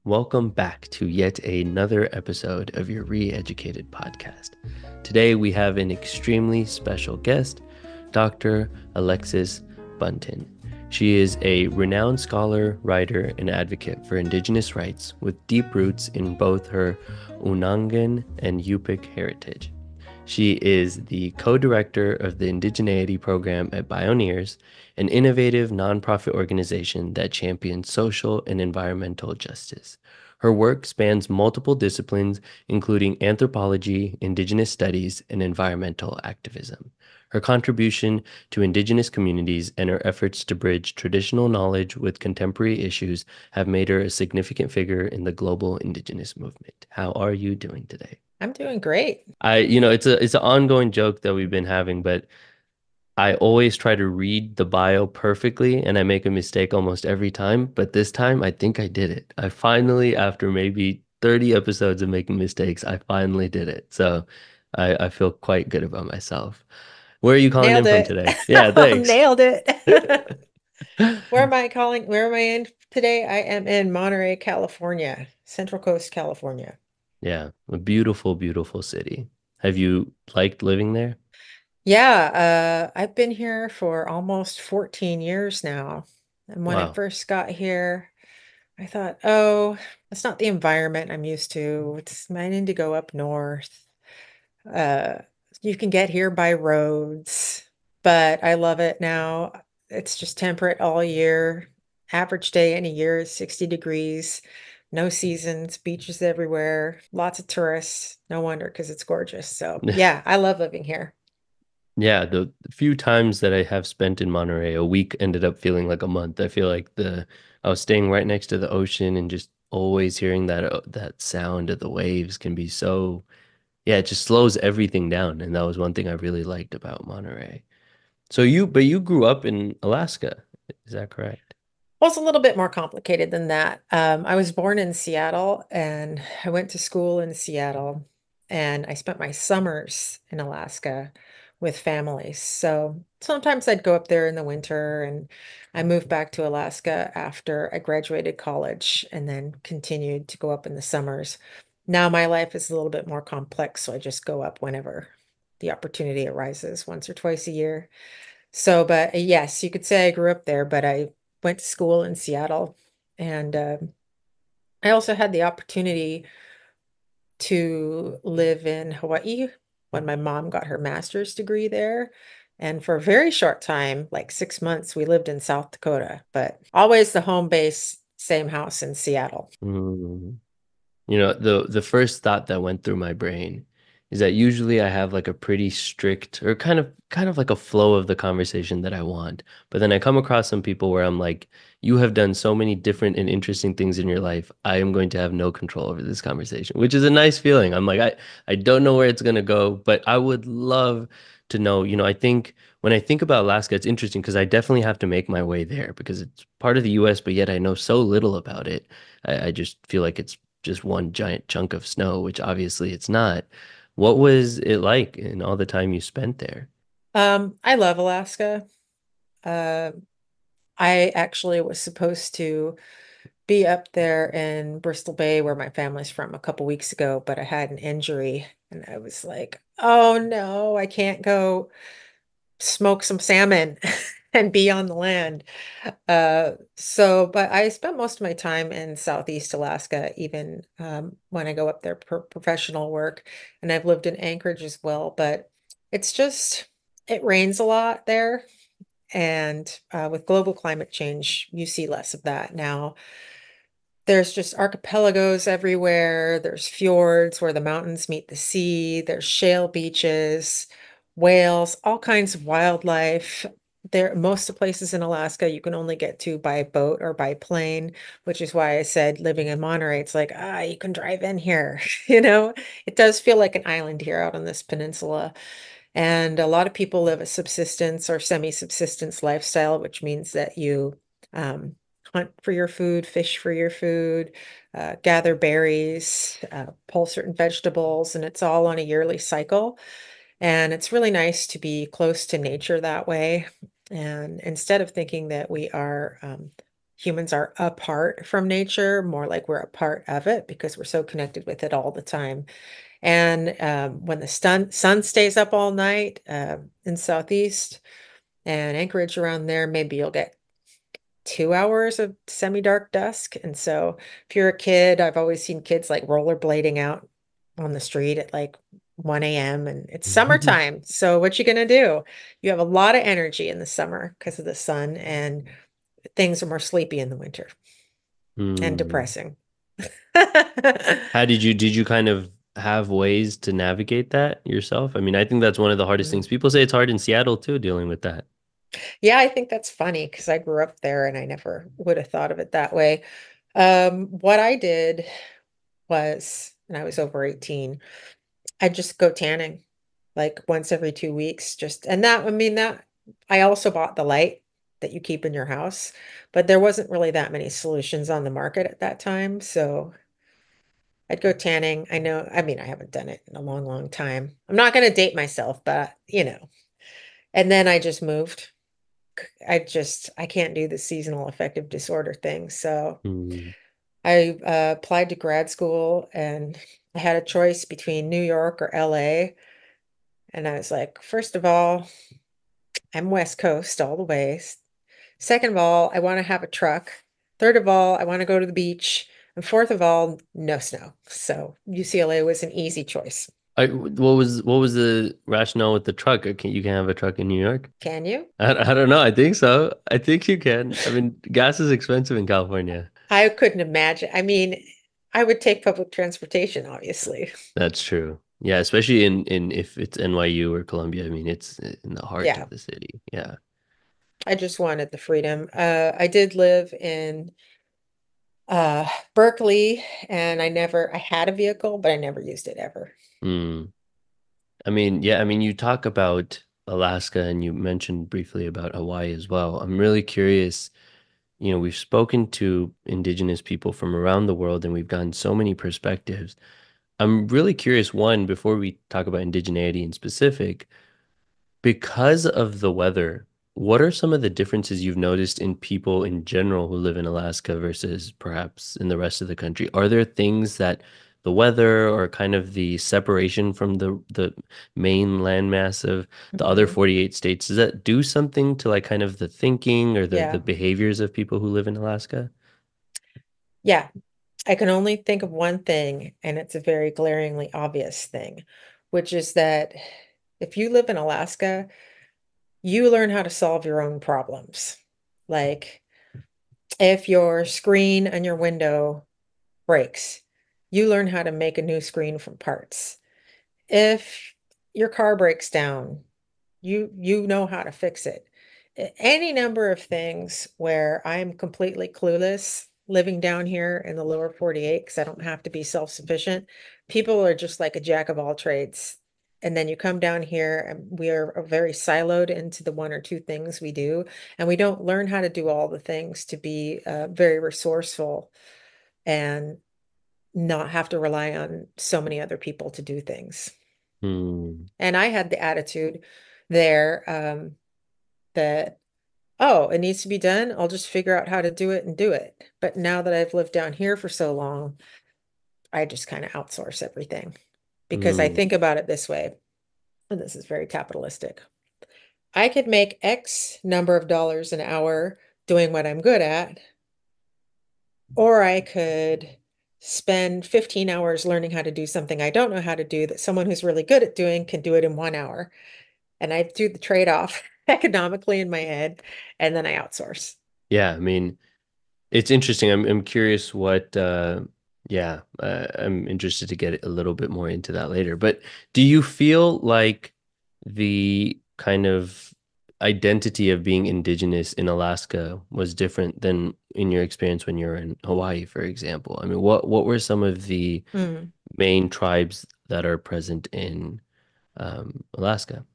Welcome back to yet another episode of your Re-Educated podcast. Today we have an extremely special guest, Dr. Alexis Bunten. She is a renowned scholar, writer, and advocate for Indigenous rights with deep roots in both her Unangan and Yupik heritage. She is the co-director of the Indigeneity program at Bioneers, an innovative nonprofit organization that champions social and environmental justice. Her work spans multiple disciplines, including anthropology, Indigenous studies, and environmental activism. Her contribution to Indigenous communities and her efforts to bridge traditional knowledge with contemporary issues have made her a significant figure in the global Indigenous movement. How are you doing today? I'm doing great. It's an ongoing joke that we've been having, but I always try to read the bio perfectly and I make a mistake almost every time. But this time I think I did it. I finally, after maybe 30 episodes of making mistakes, I finally did it. So I feel quite good about myself. Where are you calling in Nailed from it. today? Yeah, thanks. Nailed it. Where am I calling? Where am I in today? I am in Monterey, California, Central Coast, California. Yeah, a beautiful, beautiful city. Have you liked living there? I've been here for almost 14 years now. And when I Wow. first got here, I thought, oh, it's not the environment I'm used to. I need to go up north. Uh, you can get here by roads, but I love it now. It's just temperate all year. Average day in a year is 60 degrees, no seasons, beaches everywhere, lots of tourists. No wonder because it's gorgeous. So, yeah, I love living here. Yeah, the few times that I have spent in Monterey, a week ended up feeling like a month. I feel like the I was staying right next to the ocean and just always hearing that sound of the waves can be so, yeah, it just slows everything down. And that was one thing I really liked about Monterey. But you grew up in Alaska, is that correct? Well, it's a little bit more complicated than that. I was born in Seattle and I went to school in Seattle and I spent my summers in Alaska with families. So sometimes I'd go up there in the winter and I moved back to Alaska after I graduated college and then continued to go up in the summers. Now my life is a little bit more complex, so I just go up whenever the opportunity arises, once or twice a year. So, but yes, you could say I grew up there, but I went to school in Seattle. And I also had the opportunity to live in Hawaii when my mom got her master's degree there. And for a very short time, like 6 months, we lived in South Dakota, but always the home base, same house in Seattle. Mm. The first thought that went through my brain is that usually I have like a pretty strict or kind of like a flow of the conversation that I want. But then I come across some people where I'm like, you have done so many different and interesting things in your life. I am going to have no control over this conversation, which is a nice feeling. I'm like, I don't know where it's gonna go, but I would love to know, I think when I think about Alaska, it's interesting because I definitely have to make my way there because it's part of the US, but yet I know so little about it. I just feel like it's just one giant chunk of snow, which obviously it's not. What was it like in all the time you spent there? I love Alaska. Uh, I actually was supposed to be up there in Bristol Bay where my family's from a couple weeks ago, but I had an injury and I was like, oh no, I can't go smoke some salmon and be on the land. But I spent most of my time in Southeast Alaska, even when I go up there for professional work, and I've lived in Anchorage as well, but it's just, it rains a lot there. And with global climate change, you see less of that now. There's just archipelagos everywhere. There's fjords where the mountains meet the sea. There's shale beaches, whales, all kinds of wildlife. There, most of the places in Alaska you can only get to by boat or by plane, which is why I said living in Monterey, it's like, you can drive in here. You know, it does feel like an island here out on this peninsula. And a lot of people live a subsistence or semi-subsistence lifestyle, which means that you um, hunt for your food, fish for your food, gather berries, pull certain vegetables, and it's all on a yearly cycle. And it's really nice to be close to nature that way. And instead of thinking that we are humans are apart from nature, more like we're a part of it because we're so connected with it all the time. And when the sun stays up all night in Southeast and Anchorage around there, maybe you'll get 2 hours of semi-dark dusk. And so if you're a kid, I've always seen kids like rollerblading out on the street at like 1 a.m. and it's summertime. So what you gonna do? You have a lot of energy in the summer because of the sun, and things are more sleepy in the winter and Hmm. depressing. How did you kind of have ways to navigate that yourself? I mean, I think that's one of the hardest things. Mm. People say it's hard in Seattle too, dealing with that. Yeah, I think that's funny because I grew up there and I never would have thought of it that way. What I did was, and I was over 18, I'd just go tanning like once every 2 weeks. And that, I mean, that I also bought the light that you keep in your house, but there wasn't really that many solutions on the market at that time. So I'd go tanning. I know, I mean, I haven't done it in a long, long time. I'm not going to date myself, but and then I just moved. I can't do the seasonal affective disorder thing. So Hmm. I applied to grad school and I had a choice between New York or LA. And I was like, first of all, I'm West Coast all the way. Second of all, I want to have a truck. Third of all, I want to go to the beach. And fourth of all, no snow. So UCLA was an easy choice. What was the rationale with the truck? You can have a truck in New York? Can you? I don't know. I think so. I think you can. I mean, gas is expensive in California. I couldn't imagine. I mean, I would take public transportation, obviously. That's true. Yeah, especially in if it's NYU or Columbia. I mean, it's in the heart Yeah, of the city. Yeah. I just wanted the freedom. I did live in uh, Berkeley, and I had a vehicle, but I never used it ever. Mm. I mean, yeah, I mean, you talk about Alaska and you mentioned briefly about Hawaii as well. I'm really curious. We've spoken to indigenous people from around the world and we've gotten so many perspectives. I'm really curious, one, before we talk about indigeneity in specific, because of the weather, what are some of the differences you've noticed in people in general who live in Alaska versus perhaps in the rest of the country? Are there things that the weather or kind of the separation from the main landmass of the other Mhm. 48 states, does that do something to like kind of the thinking or the Yeah. behaviors of people who live in Alaska? Yeah. I can only think of one thing, and it's a very glaringly obvious thing, which is that if you live in Alaska, you learn how to solve your own problems. Like if your screen on your window breaks, you learn how to make a new screen from parts. If your car breaks down, you know how to fix it. Any number of things where I'm completely clueless living down here in the lower 48 because I don't have to be self-sufficient. People are just like a jack of all trades. And then you come down here and we are very siloed into the one or two things we do. And we don't learn how to do all the things to be very resourceful and not have to rely on so many other people to do things. Hmm. And I had the attitude there that, oh, it needs to be done. I'll just figure out how to do it and do it. But now that I've lived down here for so long, I just kind of outsource everything because I Hmm. think about it this way, and this is very capitalistic. I could make X number of dollars an hour doing what I'm good at, or I could spend 15 hours learning how to do something I don't know how to do that someone who's really good at doing can do it in 1 hour. And I do the trade-off economically in my head, and then I outsource. Yeah, I mean, it's interesting. I'm curious what yeah, I'm interested to get a little bit more into that later. But do you feel like the kind of identity of being indigenous in Alaska was different than in your experience when you were in Hawaii, for example? I mean, what were some of the Mm. main tribes that are present in Alaska?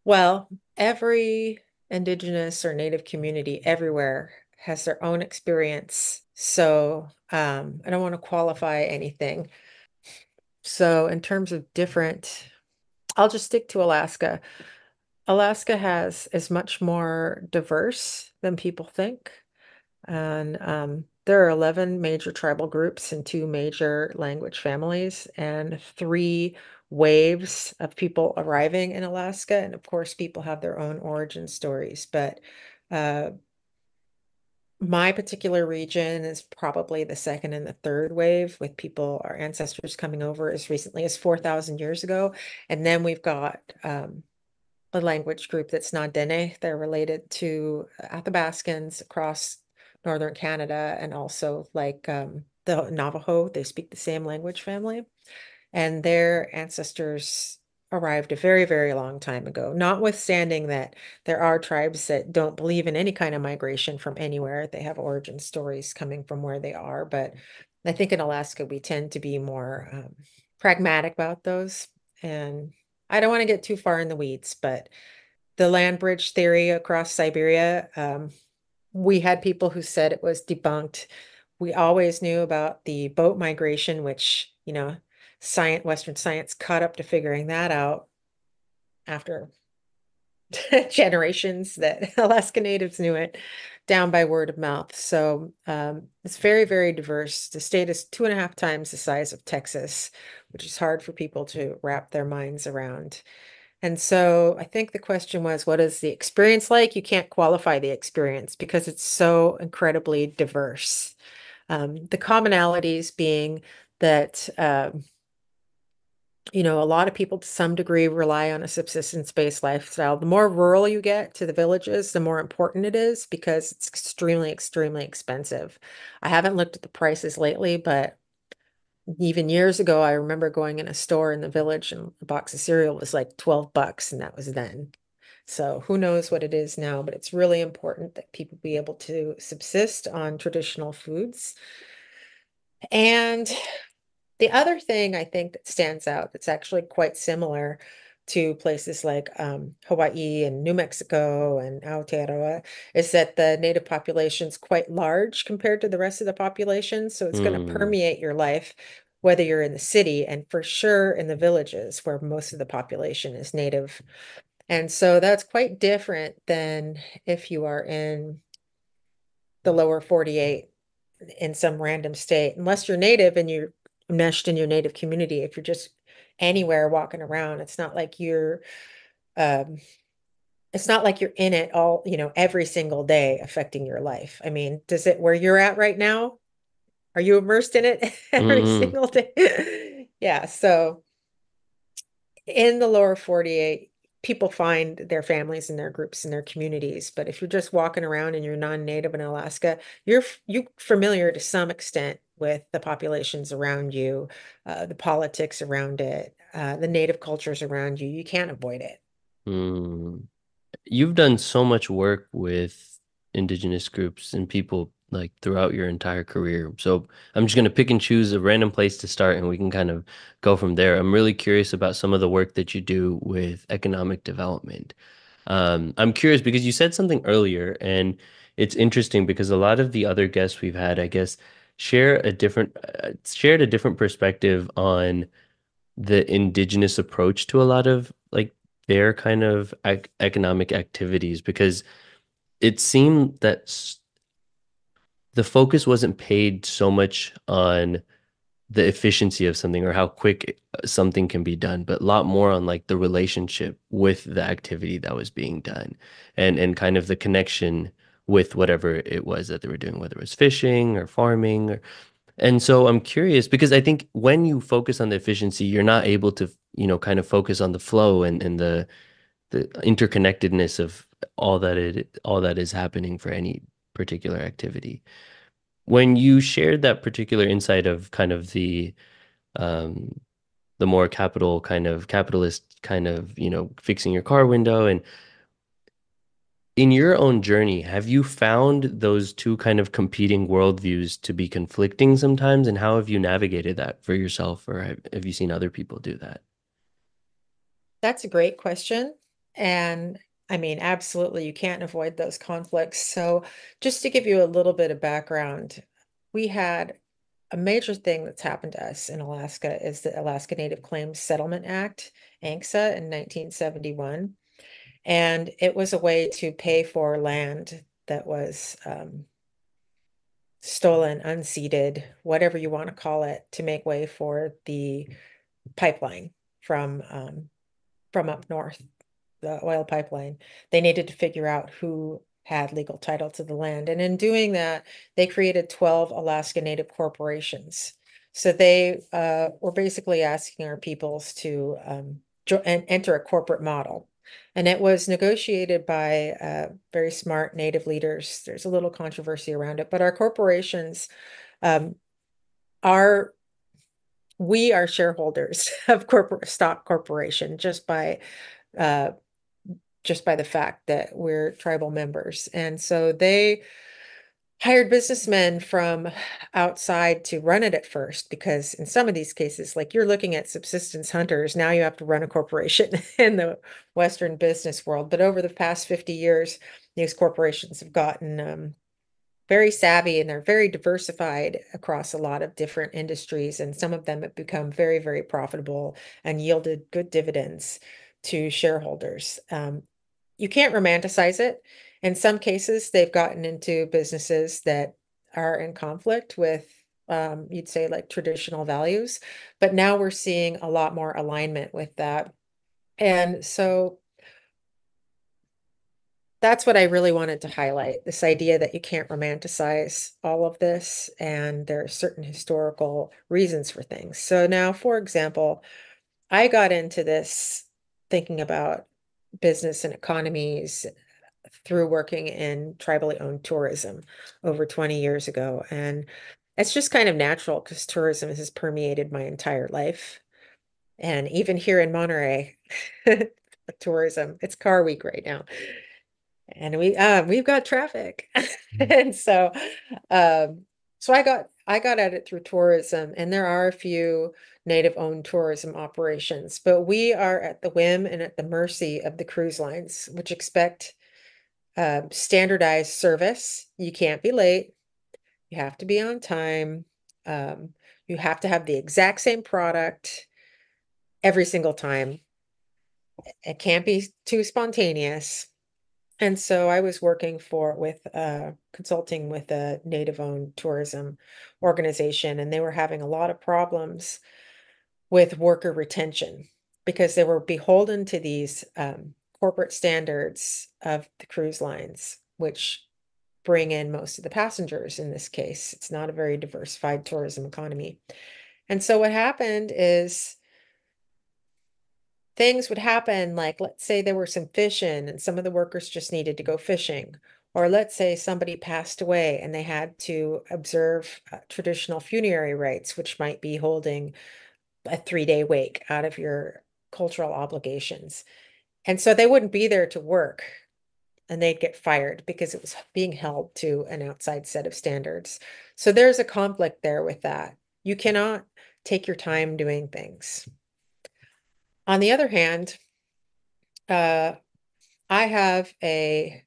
Well, every indigenous or native community everywhere has their own experience. So I don't want to qualify anything. So in terms of different, I'll just stick to Alaska. Alaska is much more diverse than people think. And there are 11 major tribal groups and two major language families and three waves of people arriving in Alaska. And of course, people have their own origin stories, but uh, my particular region is probably the second and the third wave, with people, our ancestors coming over as recently as 4,000 years ago. And then we've got a language group that's Na-Dene. They're related to Athabascans across northern Canada, and also like the Navajo. They speak the same language family, and their ancestors arrived a very, very long time ago. Notwithstanding that there are tribes that don't believe in any kind of migration from anywhere. They have origin stories coming from where they are, but I think in Alaska we tend to be more pragmatic about those. And I don't want to get too far in the weeds, but the land bridge theory across Siberia, we had people who said it was debunked. We always knew about the boat migration, which, Western science caught up to figuring that out after generations, that Alaska natives knew it down by word of mouth. So it's very, very diverse. The state is 2.5 times the size of Texas, which is hard for people to wrap their minds around. And so I think the question was, what is the experience like? You can't qualify the experience because it's so incredibly diverse. The commonalities being that, a lot of people to some degree rely on a subsistence-based lifestyle. The more rural you get to the villages, the more important it is because it's extremely, extremely expensive. I haven't looked at the prices lately, but even years ago, I remember going in a store in the village and a box of cereal was like $12, and that was then. So who knows what it is now, but it's really important that people be able to subsist on traditional foods. And the other thing I think that stands out that's actually quite similar to places like Hawaii and New Mexico and Aotearoa is that the native population is quite large compared to the rest of the population. So it's going to Hmm. permeate your life, whether you're in the city and for sure in the villages where most of the population is native. And so that's quite different than if you are in the lower 48 in some random state, unless you're native and you're meshed in your native community. If you're just anywhere walking around, um, it's not like you're in it all, every single day affecting your life. I mean, does it where you're at right now? Are you immersed in it every Hmm. single day? Yeah. So in the lower 48, people find their families and their groups and their communities. But if you're just walking around and you're non-native in Alaska, you're familiar to some extent with the populations around you, the politics around it, the native cultures around you. You can't avoid it. Hmm. You've done so much work with indigenous groups and people like throughout your entire career. So I'm just going to pick and choose a random place to start and we can kind of go from there. I'm really curious about some of the work that you do with economic development. I'm curious because you said something earlier, and it's interesting because a lot of the other guests we've had, I guess, shared a different perspective on the indigenous approach to a lot of like their kind of economic activities because it seemed that the focus wasn't paid so much on the efficiency of something or how quick something can be done, but a lot more on like the relationship with the activity that was being done and kind of the connection with whatever it was that they were doing, whether it was fishing or farming or, and so I'm curious because I think when you focus on the efficiency, you're not able to, kind of focus on the flow and the interconnectedness of all that is happening for any particular activity. When you shared that particular insight of kind of um, the more capitalist kind of, fixing your car window, and in your own journey, have you found those two kind of competing worldviews to be conflicting sometimes? And how have you navigated that for yourself, or have you seen other people do that? That's a great question. And I mean, absolutely, you can't avoid those conflicts. So, just to give you a little bit of background, we had a major thing that's happened to us in Alaska is the Alaska Native Claims Settlement Act, ANCSA, in 1971. And it was a way to pay for land that was stolen, unceded, whatever you want to call it, to make way for the pipeline from up north, the oil pipeline. They needed to figure out who had legal title to the land. And in doing that, they created 12 Alaska Native corporations. So they were basically asking our peoples to enter a corporate model. And it was negotiated by very smart Native leaders. There's a little controversy around it, but our corporations um, are we are shareholders of corporate stock corporation uh, just by the fact that we're tribal members. And so they hired businessmen from outside to run it at first, because in some of these cases, like you're looking at subsistence hunters, now you have to run a corporation in the Western business world. But over the past 50 years, these corporations have gotten very savvy, and they're very diversified across a lot of different industries. And some of them have become very, very profitable and yielded good dividends to shareholders. You can't romanticize it. In some cases, they've gotten into businesses that are in conflict with, you'd say, like traditional values. But now we're seeing a lot more alignment with that. And so that's what I really wanted to highlight, this idea that you can't romanticize all of this, and there are certain historical reasons for things. So now, for example, I got into this thinking about business and economies through working in tribally owned tourism over 20 years ago. And it's just kind of natural because tourism has permeated my entire life. And even here in Monterey, tourism, it's car week right now. And we've got traffic. And so so I got at it through tourism, and there are a few native owned tourism operations, but we are at the whim and at the mercy of the cruise lines, which expect standardized service. You can't be late. You have to be on time. Um, you have to have the exact same product every single time. It can't be too spontaneous. And so I was working with consulting with a native owned tourism organization, and they were having a lot of problems with worker retention because they were beholden to these corporate standards of the cruise lines, which bring in most of the passengers in this case. It's not a very diversified tourism economy. And so what happened is things would happen, like let's say there were some fishing and some of the workers just needed to go fishing, or let's say somebody passed away and they had to observe traditional funerary rites, which might be holding a 3-day wake out of your cultural obligations. And so they wouldn't be there to work, and they'd get fired because it was being held to an outside set of standards. So there's a conflict there with that. You cannot take your time doing things. On the other hand, uh, I have a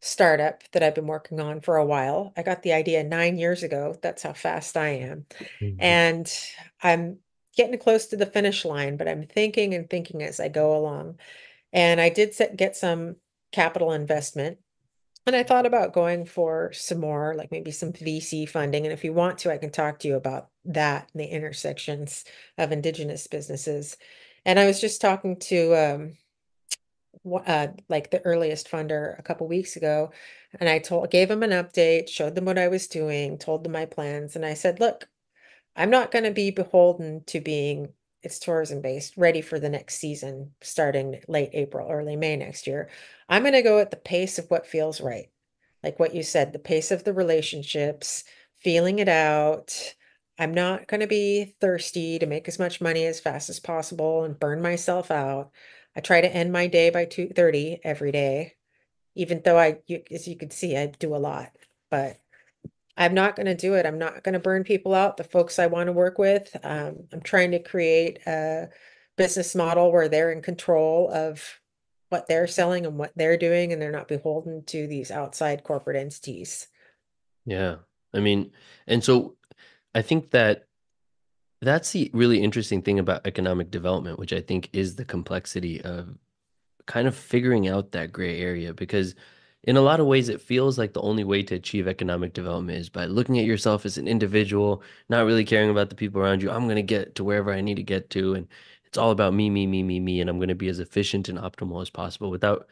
startup that I've been working on for a while. I got the idea 9 years ago. That's how fast I am. Mhm. And I'm getting close to the finish line, but I'm thinking and thinking as I go along. And I did get some capital investment. And I thought about going for some more, like maybe some VC funding. And if you want to, I can talk to you about that and the intersections of Indigenous businesses. And I was just talking to like the earliest funder a couple weeks ago, and I gave them an update, showed them what I was doing, told them my plans, and I said, look, I'm not going to be beholden to being it's tourism based, ready for the next season starting late April, early May next year. I'm going to go at the pace of what feels right. Like what you said, the pace of the relationships, feeling it out. I'm not going to be thirsty to make as much money as fast as possible and burn myself out. I try to end my day by 2:30 every day, even though as you can see, I do a lot, but I'm not going to do it. I'm not going to burn people out, the folks I want to work with. I'm trying to create a business model where they're in control of what they're selling and what they're doing, and they're not beholden to these outside corporate entities. Yeah. I mean, and so I think that that's the really interesting thing about economic development, which I think is the complexity of kind of figuring out that gray area because in a lot of ways, it feels like the only way to achieve economic development is by looking at yourself as an individual, not really caring about the people around you. I'm going to get to wherever I need to get to. And it's all about me, me, me, me, me. And I'm going to be as efficient and optimal as possible without,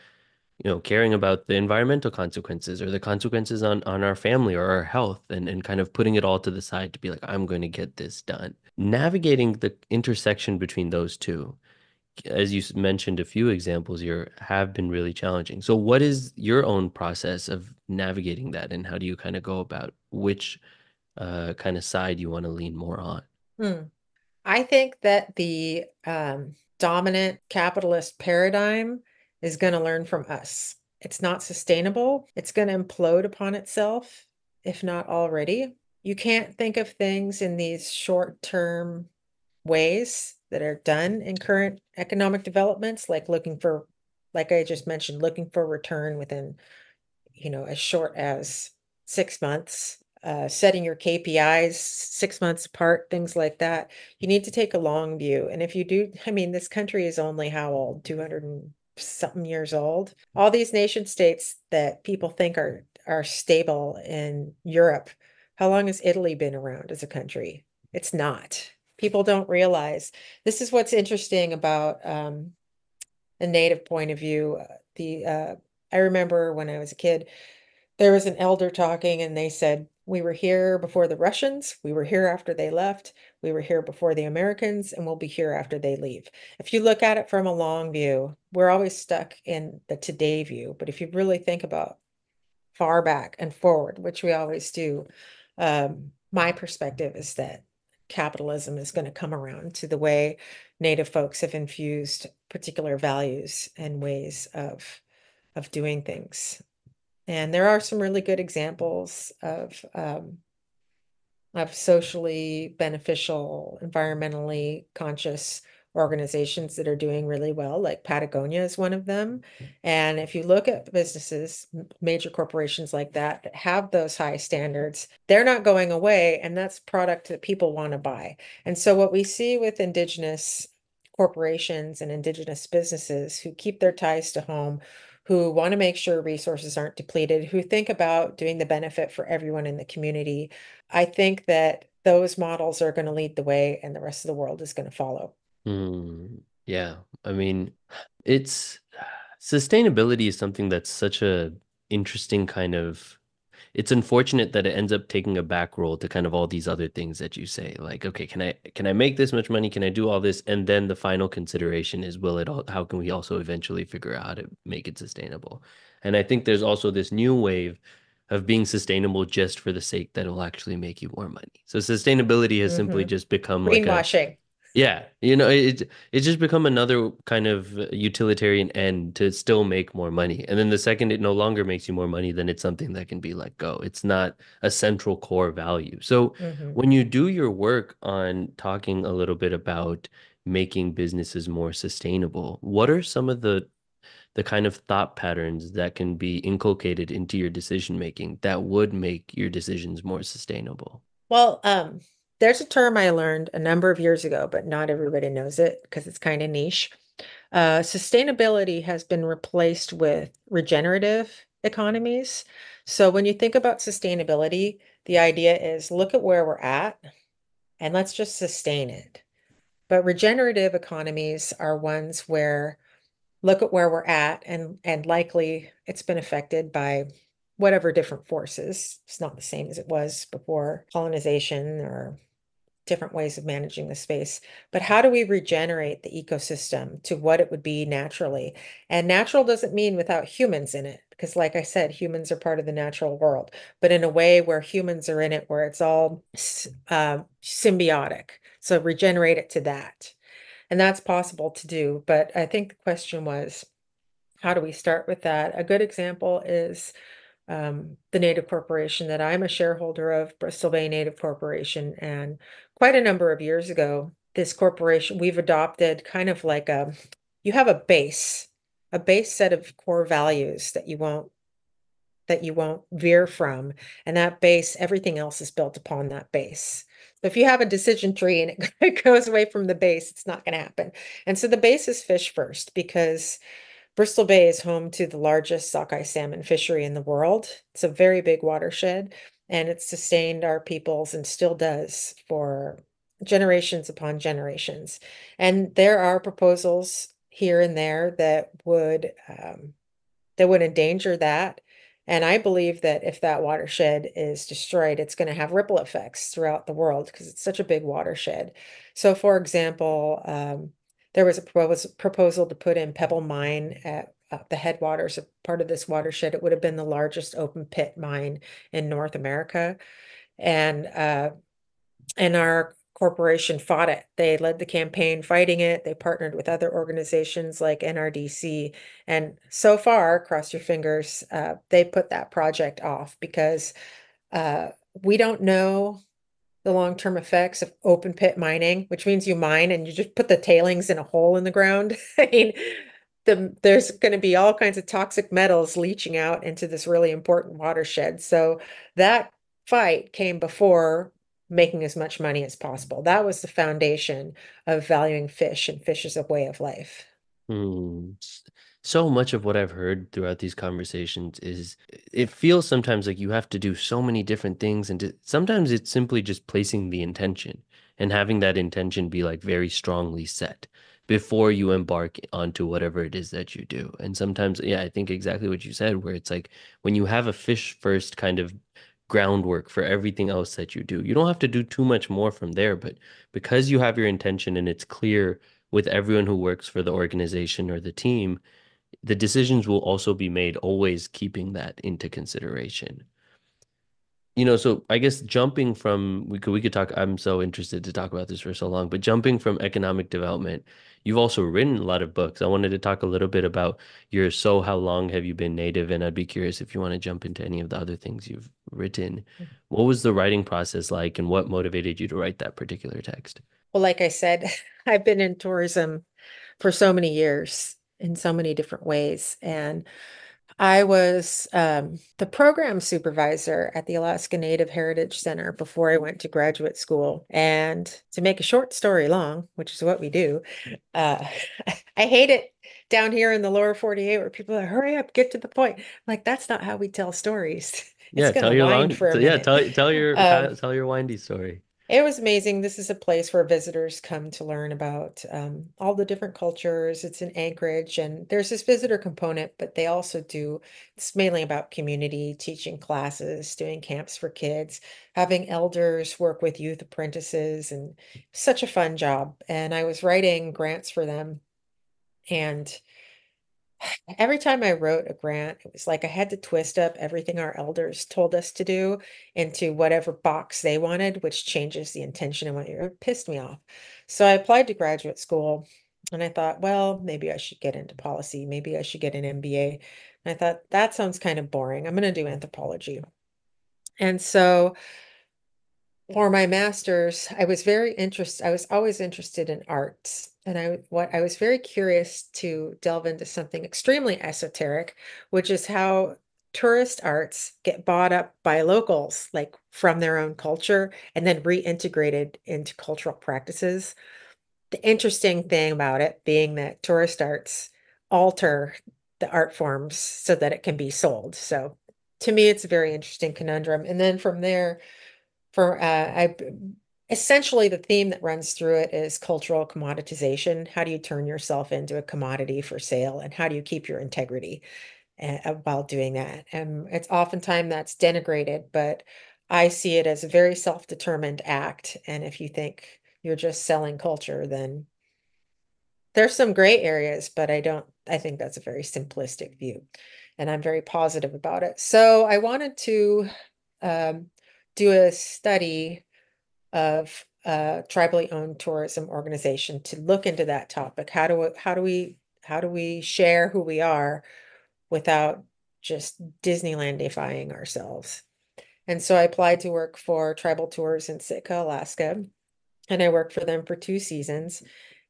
caring about the environmental consequences or the consequences on our family or our health and kind of putting it all to the side to be like, I'm going to get this done. Navigating the intersection between those two, as you mentioned, a few examples here have been really challenging. So, what is your own process of navigating that, and how do you kind of go about which kind of side you want to lean more on? Hmm. I think that the dominant capitalist paradigm is going to learn from us. It's not sustainable. It's going to implode upon itself, if not already. You can't think of things in these short-term ways that are done in current economic developments, like like I just mentioned, looking for return within, as short as 6 months, setting your KPIs 6 months apart, things like that. You need to take a long view. And if you do, I mean, this country is only how old? 200 and something years old. All these nation states that people think are stable in Europe. How long has Italy been around as a country? It's not. People don't realize this is what's interesting about a native point of view. I remember when I was a kid, there was an elder talking, and they said, "We were here before the Russians, we were here after they left, we were here before the Americans, and we'll be here after they leave." If you look at it from a long view, we're always stuck in the today view. But if you really think about far back and forward, which we always do, my perspective is that capitalism is going to come around to the way Native folks have infused particular values and ways of doing things. And there are some really good examples of socially beneficial, environmentally conscious organizations that are doing really well, like Patagonia is one of them. And if you look at businesses, major corporations like that have those high standards, they're not going away, and that's product that people want to buy. And so what we see with indigenous corporations and indigenous businesses who keep their ties to home, who want to make sure resources aren't depleted, who think about doing the benefit for everyone in the community, I think that those models are going to lead the way and the rest of the world is going to follow. Yeah, I mean, it's sustainability is something that's such a interesting kind of it's unfortunate that it ends up taking a back role to kind of all these other things that you say. Like, okay, can I make this much money? Can I do all this? And then the final consideration is, will it all, how can we also eventually figure out how to make it sustainable? And I think there's also this new wave of being sustainable just for the sake that it'll actually make you more money. So sustainability has simply Hmm. just become like a Greenwashing. yeah, it's just become another kind of utilitarian end to still make more money. And then the second it no longer makes you more money, then it's something that can be let go. It's not a central core value. So Hmm. when you do your work on talking a little bit about making businesses more sustainable, what are some of the kind of thought patterns that can be inculcated into your decision making that would make your decisions more sustainable? Well, there's a term I learned a number of years ago, but not everybody knows it because it's kind of niche. Sustainability has been replaced with regenerative economies. So when you think about sustainability, the idea is look at where we're at and let's just sustain it. But regenerative economies are ones where look at where we're at and likely it's been affected by whatever different forces. It's not the same as it was before colonization or different ways of managing the space. But how do we regenerate the ecosystem to what it would be naturally? And natural doesn't mean without humans in it, because like I said, humans are part of the natural world, but in a way where humans are in it, where it's all symbiotic. So regenerate it to that. And that's possible to do. But I think the question was, how do we start with that? A good example is the Native Corporation that I'm a shareholder of, Bristol Bay Native Corporation. And quite a number of years ago, this corporation, we've adopted kind of like you have a base set of core values that you won't veer from. And that base, everything else is built upon that base. So if you have a decision tree and it goes away from the base, it's not going to happen. And so the base is fish first because Bristol Bay is home to the largest sockeye salmon fishery in the world. It's a very big watershed, and it's sustained our peoples and still does for generations upon generations. And there are proposals here and there that would endanger that. And I believe that if that watershed is destroyed, it's going to have ripple effects throughout the world because it's such a big watershed. So, for example, there was a proposal to put in Pebble Mine at the headwaters of part of this watershed. It would have been the largest open pit mine in North America. And our corporation fought it. They led the campaign fighting it. They partnered with other organizations like NRDC. And so far, cross your fingers, they put that project off because uh, we don't know the long-term effects of open pit mining, which means you mine and you just put the tailings in a hole in the ground. I mean, there's going to be all kinds of toxic metals leaching out into this really important watershed. So that fight came before making as much money as possible. That was the foundation of valuing fish and fish as a way of life. Hmm. So much of what I've heard throughout these conversations is it feels sometimes like you have to do so many different things, and sometimes it's simply just placing the intention and having that intention be like very strongly set before you embark onto whatever it is that you do. And sometimes, yeah, I think exactly what you said, where it's like when you have a fish first kind of groundwork for everything else that you do, you don't have to do too much more from there, but because you have your intention and it's clear with everyone who works for the organization or the team, the decisions will also be made always keeping that into consideration. So I guess jumping from we could talk, I'm so interested to talk about this for so long, but jumping from economic development, you've also written a lot of books. I wanted to talk a little bit about your So How Long Have You Been Native? And I'd be curious if you want to jump into any of the other things you've written. What was the writing process like and what motivated you to write that particular text? Well, like I said, I've been in tourism for so many years in so many different ways. And I was the program supervisor at the Alaska Native Heritage Center before I went to graduate school. And to make a short story long, which is what we do, uh, I hate it down here in the lower 48 where people are, hurry up, get to the point. Like, that's not how we tell stories. It's Yeah, going tell to your wind long, for a yeah, minute. tell your Um, tell your windy story. it was amazing. This is a place where visitors come to learn about all the different cultures. It's in Anchorage, and there's this visitor component, but they also do, it's mainly about community, teaching classes, doing camps for kids, having elders work with youth apprentices, and such a fun job. And I was writing grants for them. And every time I wrote a grant, it was like I had to twist up everything our elders told us to do into whatever box they wanted, which changes the intention and what you it pissed me off. So I applied to graduate school and I thought, well, maybe I should get into policy. Maybe I should get an MBA. And I thought that sounds kind of boring. I'm going to do anthropology. And so for my master's, I was always interested in arts. And I was very curious to delve into something extremely esoteric, which is how tourist arts get bought up by locals, like from their own culture, and then reintegrated into cultural practices. The interesting thing about it being that tourist arts alter the art forms so that it can be sold. So to me, it's a very interesting conundrum. And then from there, for I essentially the theme that runs through it is cultural commoditization. How do you turn yourself into a commodity for sale, and how do you keep your integrity while doing that? And it's oftentimes that's denigrated, but I see it as a very self-determined act. And if you think you're just selling culture, then there's some gray areas, but I think that's a very simplistic view. And I'm very positive about it. So I wanted to um, do a study of a tribally owned tourism organization to look into that topic. How do we share who we are without just Disneylandifying ourselves? And so I applied to work for Tribal Tours in Sitka, Alaska, and I worked for them for 2 seasons.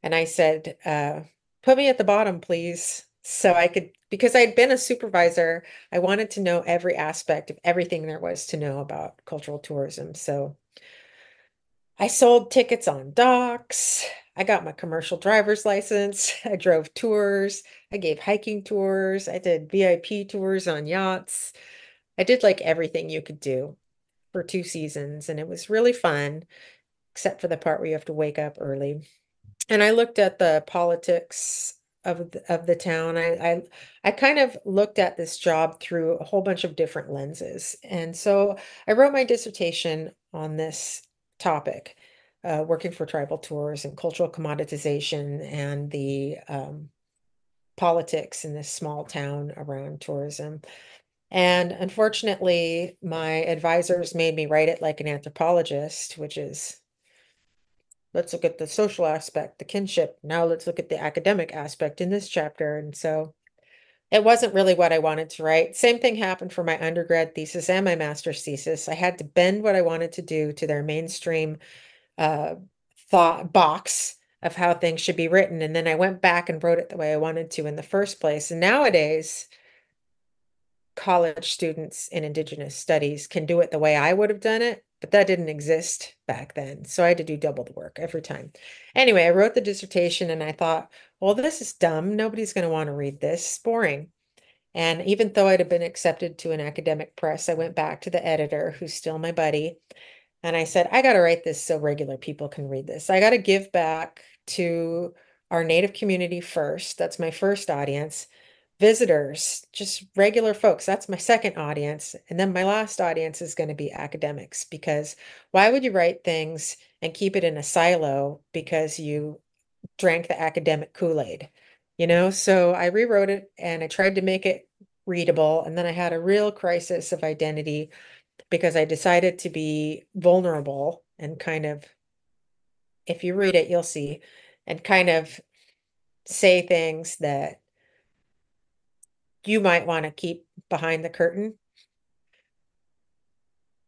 And I said, put me at the bottom, please. So I could, because I'd been a supervisor, I wanted to know every aspect of everything there was to know about cultural tourism. So I sold tickets on docks. I got my commercial driver's license. I drove tours. I gave hiking tours. I did VIP tours on yachts. I did like everything you could do for 2 seasons, and it was really fun, except for the part where you have to wake up early. And I looked at the politics of the town. I kind of looked at this job through a whole bunch of different lenses. And so I wrote my dissertation on this topic, working for tribal tours and cultural commoditization and the politics in this small town around tourism. And unfortunately, my advisors made me write it like an anthropologist, which is let's look at the social aspect, the kinship. Now let's look at the academic aspect in this chapter. And so it wasn't really what I wanted to write. Same thing happened for my undergrad thesis and my master's thesis. I had to bend what I wanted to do to their mainstream uh, thought box of how things should be written. And then I went back and wrote it the way I wanted to in the first place. And nowadays, college students in Indigenous studies can do it the way I would have done it, but that didn't exist back then. So I had to do double the work every time. Anyway, I wrote the dissertation and I thought, well, this is dumb. Nobody's going to want to read this. It's boring. And even though I'd have been accepted to an academic press, I went back to the editor, who's still my buddy, and I said, I got to write this so regular people can read this. I got to give back to our Native community first. That's my first audience. Visitors, just regular folks. That's my second audience. And then my last audience is going to be academics, because why would you write things and keep it in a silo because you drank the academic Kool-Aid? So I rewrote it and I tried to make it readable. And then I had a real crisis of identity because I decided to be vulnerable and kind of, if you read it, you'll see, and kind of say things that you might want to keep behind the curtain.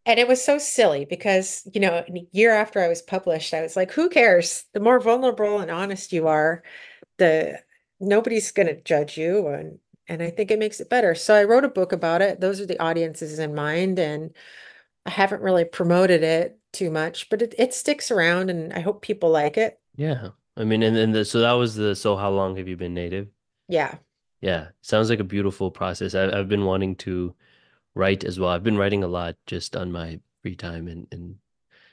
And it was so silly because, a year after I was published, I was like, who cares? The more vulnerable and honest you are, the nobody's going to judge you. And I think it makes it better. So I wrote a book about it. Those are the audiences in mind. And I haven't really promoted it too much, but it sticks around and I hope people like it. Yeah. I mean, so that was so how long have you been native? Yeah. Yeah. Sounds like a beautiful process. I've been wanting to write as well. I've been writing a lot just on my free time and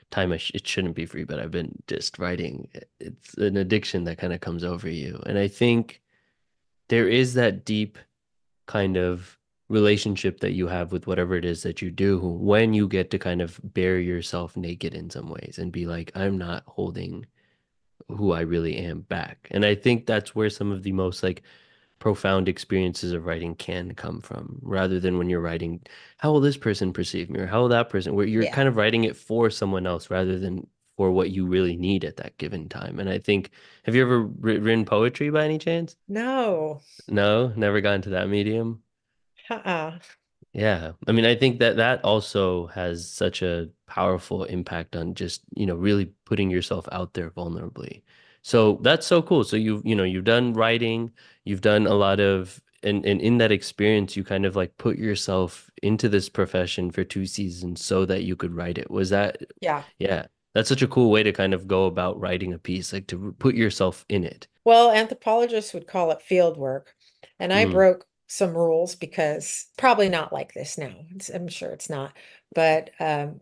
time it shouldn't be free, but I've been just writing. It's an addiction that kind of comes over you. And I think there is that deep kind of relationship that you have with whatever it is that you do when you get to kind of bare yourself naked in some ways and be like, I'm not holding who I really am back. And I think that's where some of the most like profound experiences of writing can come from, rather than when you're writing, how will this person perceive me or how will that person, where you're Yeah. kind of writing it for someone else rather than for what you really need at that given time. And I think, have you ever written poetry by any chance? No. No, never got into that medium. Uh-uh. Yeah. I mean, I think that that also has such a powerful impact on just, really putting yourself out there vulnerably. So that's so cool. So you've done writing, you've done a lot of, and in that experience, you kind of like put yourself into this profession for 2 seasons so that you could write it. Was that, Yeah. yeah, that's such a cool way to kind of go about writing a piece, like to put yourself in it. Well, anthropologists would call it field work. And I Mm. broke some rules because probably not like this now. I'm sure it's not. But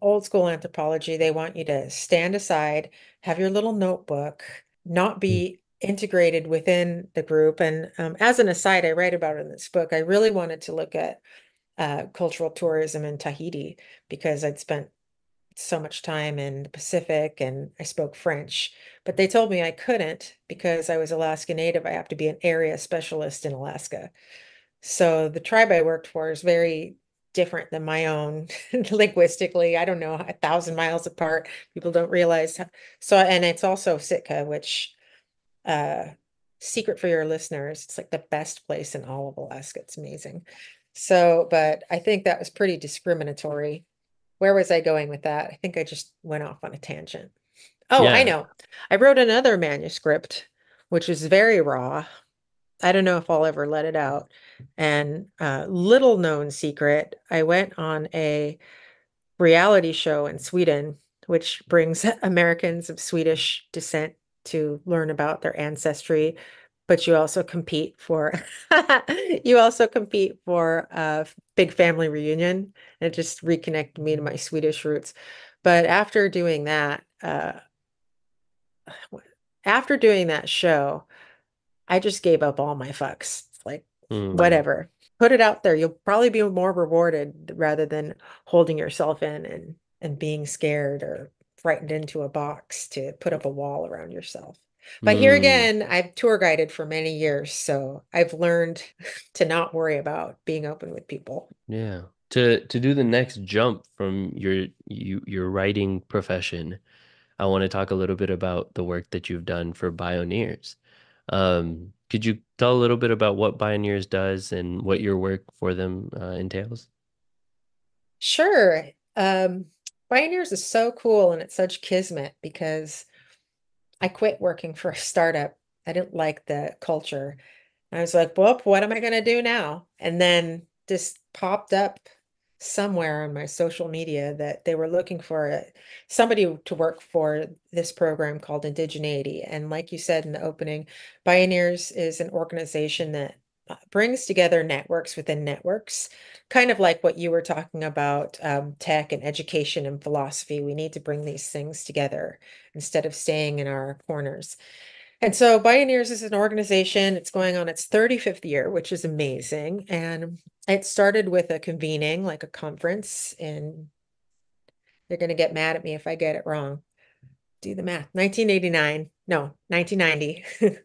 old school anthropology, they want you to stand aside, have your little notebook, not be integrated within the group. And as an aside, I write about it in this book. I really wanted to look at cultural tourism in Tahiti because I'd spent so much time in the Pacific and I spoke French, but they told me I couldn't because I was Alaska Native. I have to be an area specialist in Alaska. So the tribe I worked for is very different than my own linguistically. I don't know, 1,000 miles apart. People don't realize. So, and it's also Sitka, which, uh, secret for your listeners, it's like the best place in all of Alaska. It's amazing. So, but I think that was pretty discriminatory. Where was I going with that? I think I just went off on a tangent. Oh, I Yeah. know. I wrote another manuscript, which is very raw. I don't know if I'll ever let it out. And little known secret, I went on a reality show in Sweden, which brings Americans of Swedish descent to learn about their ancestry, but you also compete for you also compete for a big family reunion. And it just reconnected me to my Swedish roots. But after doing that show, I just gave up all my fucks. It's like, Mm, whatever. Put it out there. You'll probably be more rewarded rather than holding yourself in and being scared or frightened into a box to put up a wall around yourself. But here mm, again, I've tour guided for many years, so I've learned to not worry about being open with people. yeah. To do the next jump from your writing profession, I want to talk a little bit about the work that you've done for Bioneers. Could you tell a little bit about what Bioneers does and what your work for them entails? Sure. Pioneers is so cool and it's such kismet because I quit working for a startup. I didn't like the culture. I was like, well, what am I going to do now? And then just popped up somewhere on my social media that they were looking for somebody to work for this program called Indigeneity. And like you said in the opening, Pioneers is an organization that brings together networks within networks, kind of like what you were talking about, tech and education and philosophy. We need to bring these things together instead of staying in our corners. And so Bioneers is an organization. It's going on its 35th year, which is amazing. And it started with a convening, like a conference, and they're going to get mad at me if I get it wrong. Do the math. 1989, no, 1990.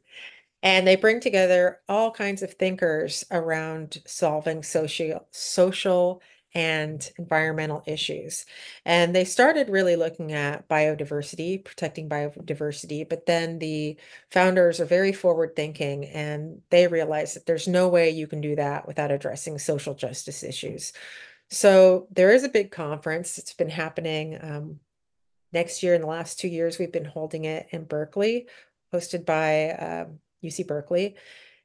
And they bring together all kinds of thinkers around solving social and environmental issues. And they started really looking at biodiversity, protecting biodiversity, but then the founders are very forward thinking and they realize that there's no way you can do that without addressing social justice issues. So there is a big conference. It's been happening next year. In the last 2 years, we've been holding it in Berkeley, hosted by UC Berkeley.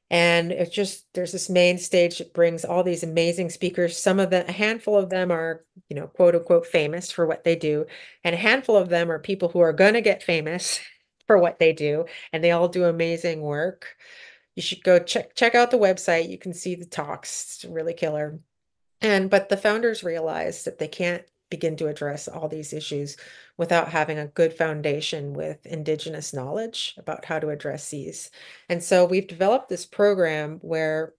And it's just, there's this main stage that brings all these amazing speakers. Some of them, a handful of them are, quote unquote, famous for what they do. And a handful of them are people who are going to get famous for what they do. And they all do amazing work. You should go check out the website. You can see the talks. It's really killer. But the founders realized that they can't begin to address all these issues without having a good foundation with indigenous knowledge about how to address these. And so we've developed this program where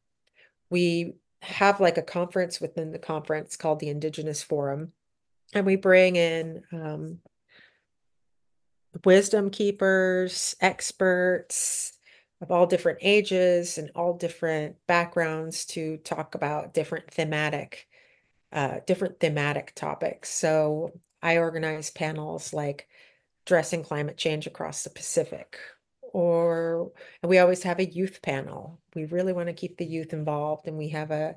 we have like a conference within the conference called the Indigenous Forum, and we bring in wisdom keepers, experts of all different ages and all different backgrounds to talk about different thematic topics. So I organize panels like addressing climate change across the Pacific, and we always have a youth panel. We really want to keep the youth involved, and we have a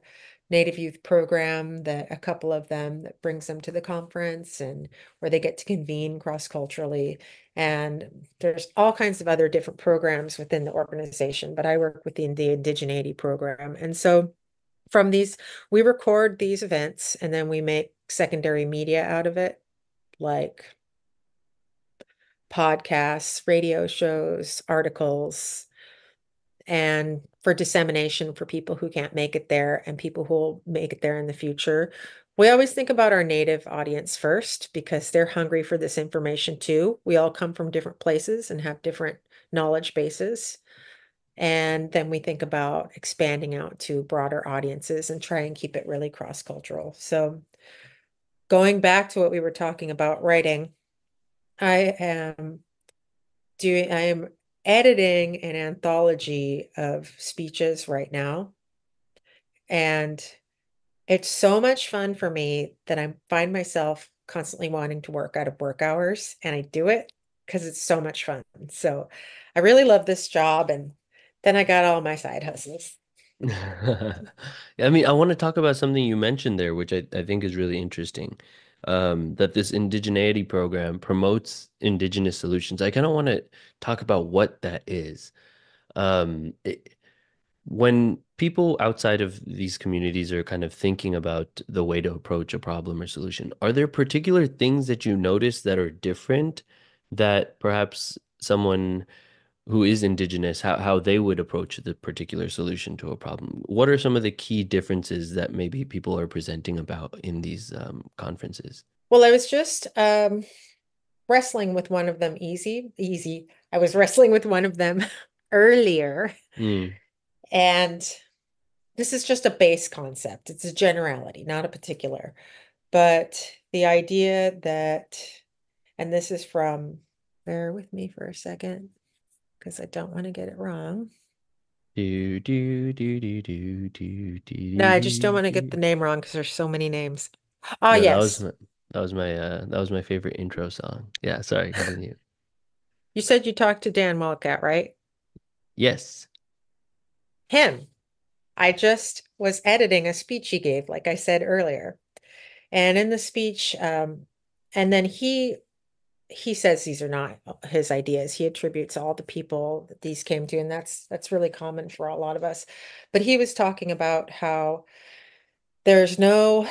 Native youth program that a couple of them that brings them to the conference and where they get to convene cross-culturally. And there's all kinds of other different programs within the organization, but I work within the Indigeneity program. And so from these, we record these events and then we make secondary media out of it, like podcasts, radio shows, articles, and for dissemination for people who can't make it there and people who will make it there in the future. We always think about our native audience first because they're hungry for this information too. We all come from different places and have different knowledge bases. And then we think about expanding out to broader audiences and try and keep it really cross-cultural. So going back to what we were talking about writing, I am I am editing an anthology of speeches right now. And it's so much fun for me that I find myself constantly wanting to work out of work hours, and I do it because it's so much fun. So I really love this job, and then I got all my side hustles. I mean, I want to talk about something you mentioned there, which I think is really interesting. That this indigeneity program promotes indigenous solutions. I kind of want to talk about what that is. It, when people outside of these communities are kind of thinking about the way to approach a problem or solution, are there particular things that you notice that are different that perhaps someone who is indigenous, how they would approach the particular solution to a problem. What are some of the key differences that maybe people are presenting about in these conferences? Well, I was just wrestling with one of them easy. I was wrestling with one of them earlier, Mm. and this is just a base concept. It's a generality, not a particular. But the idea that, and this is from, bear with me for a second, because I don't want to get it wrong. Do, do, do, do, do, do, No, do, I just don't do, want to get do. the name wrong because there's so many names. Ah, No, yes. that was my favorite intro song. Yeah, sorry, continue. You said you talked to Dan Molcat, right? Yes. Him. I just was editing a speech he gave, like I said earlier. And in the speech, and then he says these are not his ideas. He attributes all the people that these came to, and that's really common for a lot of us. But he was talking about how there's no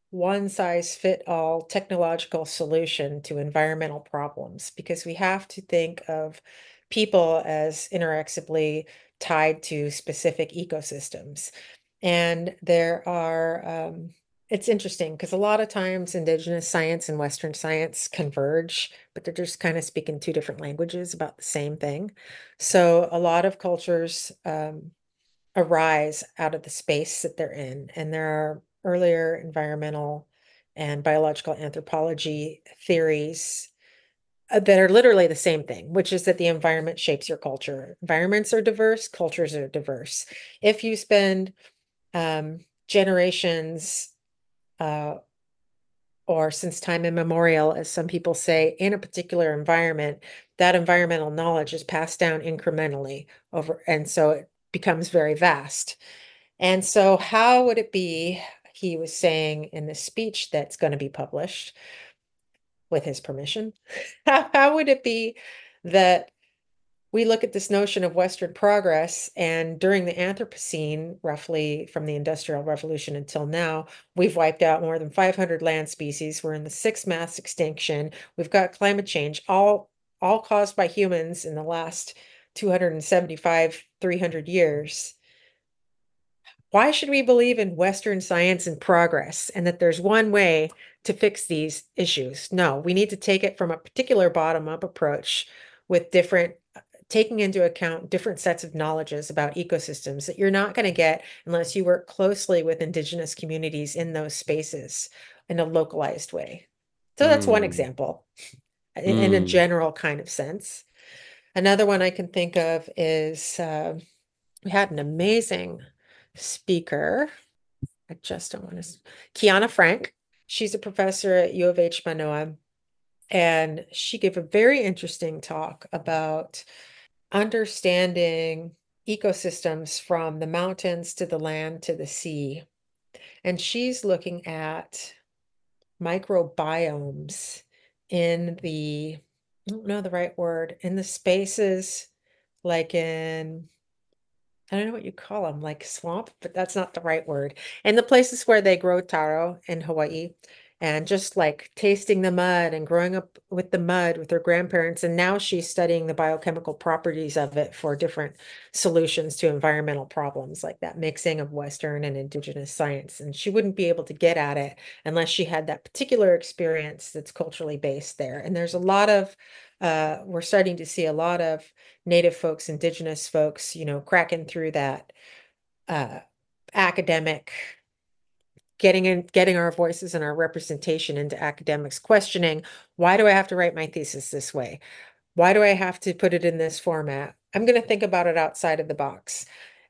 one size fit all technological solution to environmental problems because we have to think of people as inexorably tied to specific ecosystems. And there are, it's interesting because a lot of times Indigenous science and Western science converge, but they're just kind of speaking two different languages about the same thing. So a lot of cultures arise out of the space that they're in. And there are earlier environmental and biological anthropology theories that are literally the same thing, which is that the environment shapes your culture. Environments are diverse, cultures are diverse. If you spend generations uh, or since time immemorial, as some people say, in a particular environment, that environmental knowledge is passed down incrementally over, and so it becomes very vast. And so, how would it be, he was saying in this speech that's going to be published with his permission, how would it be that we look at this notion of Western progress, and during the Anthropocene, roughly from the Industrial Revolution until now, we've wiped out more than 500 land species. We're in the sixth mass extinction. We've got climate change, all caused by humans in the last 275, 300 years. Why should we believe in Western science and progress and that there's one way to fix these issues? No, we need to take it from a particular bottom-up approach with different, taking into account different sets of knowledges about ecosystems that you're not going to get unless you work closely with Indigenous communities in those spaces in a localized way. So that's one Mm. example in a Mm. general kind of sense. Another one I can think of is we had an amazing speaker. I just don't want to. Kiana Frank. She's a professor at U of H Manoa, and she gave a very interesting talk about understanding ecosystems from the mountains to the land to the sea. And she's looking at microbiomes in the, I don't know the right word, in the spaces like in I don't know what you call them, like swamp, but that's not the right word. And the places where they grow taro in Hawaii, and just like tasting the mud and growing up with the mud with her grandparents. And now she's studying the biochemical properties of it for different solutions to environmental problems, like that mixing of Western and Indigenous science. And she wouldn't be able to get at it unless she had that particular experience that's culturally based there. And there's a lot of, we're starting to see a lot of Native folks, Indigenous folks, cracking through that uh, academic, getting our voices and our representation into academics, questioning, why do I have to write my thesis this way? Why do I have to put it in this format? I'm going to think about it outside of the box.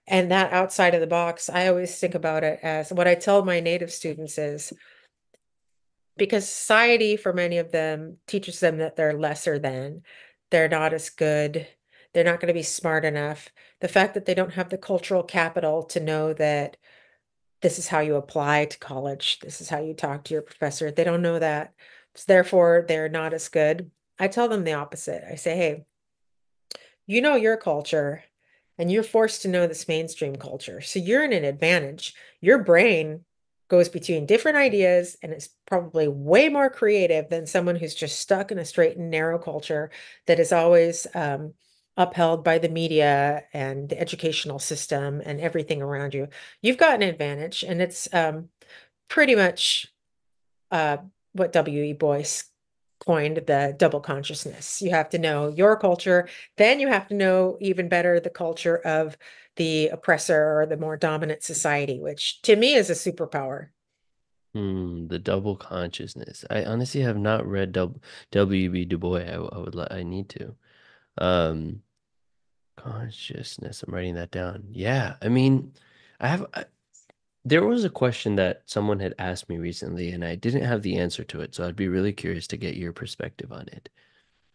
And that outside of the box, I always think about it as what I tell my Native students is because society, for many of them, teaches them that they're lesser than, they're not as good, they're not going to be smart enough. The fact that they don't have the cultural capital to know that this is how you apply to college, this is how you talk to your professor, they don't know that. So therefore, they're not as good. I tell them the opposite. I say, hey, you know your culture and you're forced to know this mainstream culture. So you're in an advantage. Your brain goes between different ideas and is probably way more creative than someone who's just stuck in a straight and narrow culture that is always upheld by the media and the educational system and everything around you, you've got an advantage. And it's pretty much uh, what W.E. Boyce coined the double consciousness. You have to know your culture, then you have to know even better the culture of the oppressor or the more dominant society, which to me is a superpower. The double consciousness. I honestly have not read W.B. Du Bois. I need to. Um, Consciousness. I'm writing that down. Yeah, I mean, there was a question that someone had asked me recently, and I didn't have the answer to it, so I'd be really curious to get your perspective on it.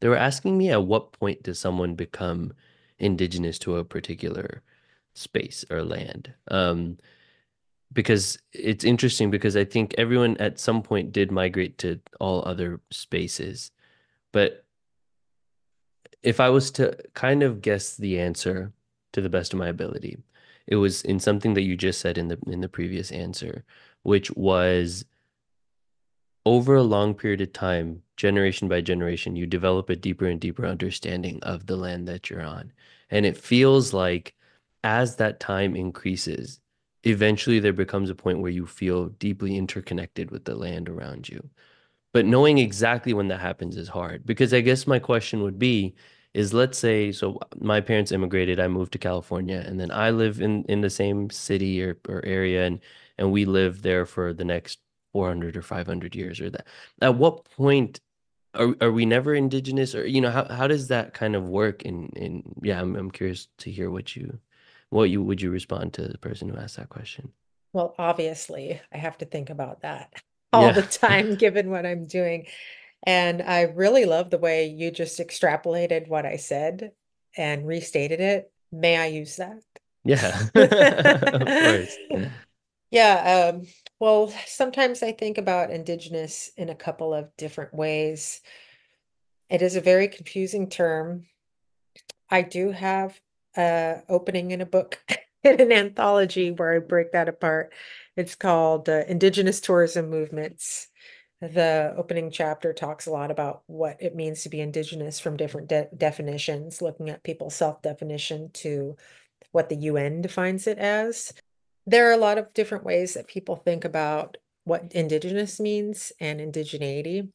They were asking me at what point does someone become indigenous to a particular space or land? Because it's interesting because I think everyone at some point did migrate to all other spaces. But if I was to kind of guess the answer to the best of my ability, it was in something that you just said in the previous answer, which was over a long period of time, generation by generation, you develop a deeper and deeper understanding of the land that you're on. And it feels like as that time increases, eventually there becomes a point where you feel deeply interconnected with the land around you. But knowing exactly when that happens is hard because I guess my question would be is let's say so my parents immigrated, I moved to California, and then I live in the same city or area and we live there for the next 400 or 500 years or that. At what point are we never indigenous or how does that kind of work in yeah, I'm curious to hear what you would you respond to the person who asked that question? Well, obviously, I have to think about that all Yeah. the time, given what I'm doing. And I really love the way you just extrapolated what I said and restated it. May I use that? Yeah. Of course. Yeah, well, sometimes I think about Indigenous in a couple of different ways. It is a very confusing term. I do have a opening in a book in an anthology where I break that apart. It's called Indigenous Tourism Movements. The opening chapter talks a lot about what it means to be Indigenous from different definitions, looking at people's self-definition to what the UN defines it as. There are a lot of different ways that people think about what Indigenous means and indigeneity.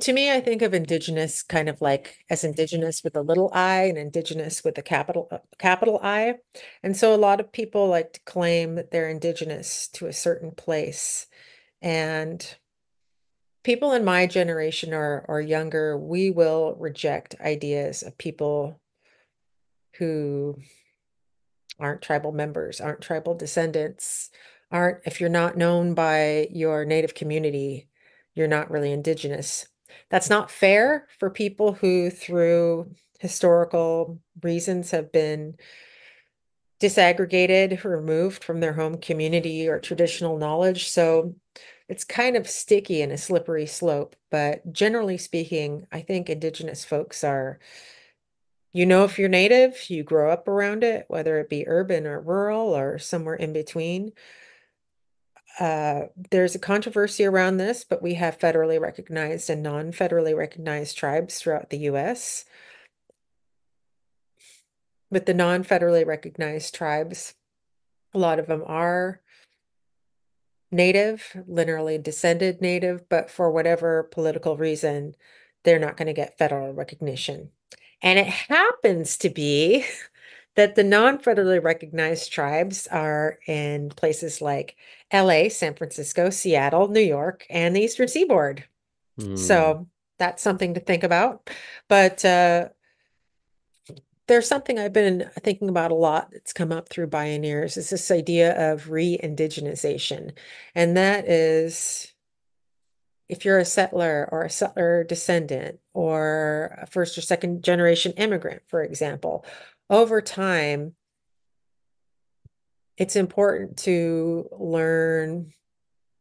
To me, I think of Indigenous kind of like as Indigenous with a little I and Indigenous with a capital I. And so a lot of people like to claim that they're Indigenous to a certain place. And people in my generation or younger, we will reject ideas of people who aren't tribal members, aren't tribal descendants, aren't, if you're not known by your native community, you're not really indigenous. That's not fair for people who, through historical reasons, have been disaggregated, removed from their home community or traditional knowledge. So it's kind of sticky and a slippery slope. But generally speaking, I think indigenous folks are, if you're native, you grow up around it, whether it be urban or rural or somewhere in between. There's a controversy around this, but we have federally recognized and non-federally recognized tribes throughout the US. With the non-federally recognized tribes, a lot of them are native, literally descended native, but for whatever political reason, they're not going to get federal recognition. And it happens to be that the non-federally recognized tribes are in places like LA, San Francisco, Seattle, New York, and the Eastern Seaboard. Hmm. So that's something to think about. But there's something I've been thinking about a lot that's come up through Bioneers is this idea of re-indigenization. And that is if you're a settler or a settler descendant or a first or second generation immigrant, for example, over time, it's important to learn